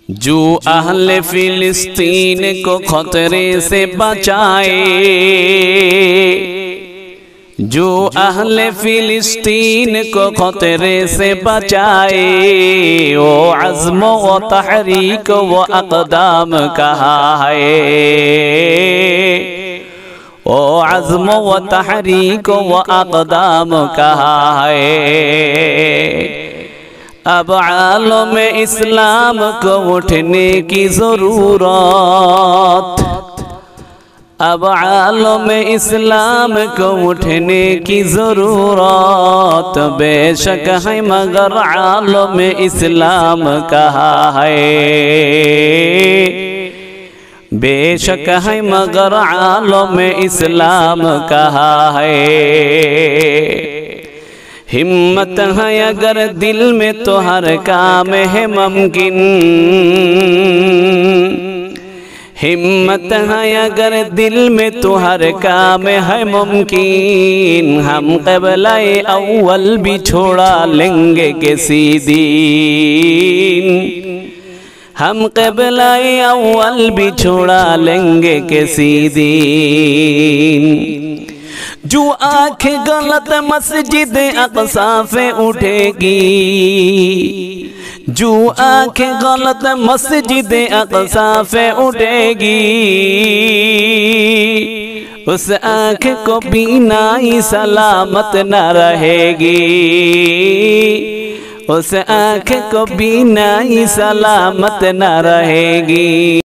जो अहले फिलिस्तीन को खतरे से बचाए, जो अहले फिलिस्तीन को खतरे से बचाए, वो अज़्म व तहरीक व अक़दाम कहाँ है, वो अज़्म व तहरीक व अक़दाम कहाँ है। अब आलम इस्लाम को उठने की ज़रूरत, अब आलम इस्लाम को उठने की ज़रूरत बेशक है, मगर आलम इस्लाम कहाँ है, बेशक है मगर आलम इस्लाम कहाँ है। हिम्मत है अगर दिल में तो हर काम है मुमकिन, हिम्मत है अगर दिल में तो हर काम है मुमकिन। हम क़िबला-ए अव्वल भी छोड़ा लेंगे किसी दिन, हम क़िबला-ए अव्वल भी छोड़ा लेंगे किसी दिन। जो आँख गलत मस्जिद अक़सा पे उठेगी, जो आँख गलत मस्जिद अक़सा पे उठेगी, उस आँख को बीनाई सलामत न रहेगी, उस आँख को बीनाई सलामत न रहेगी।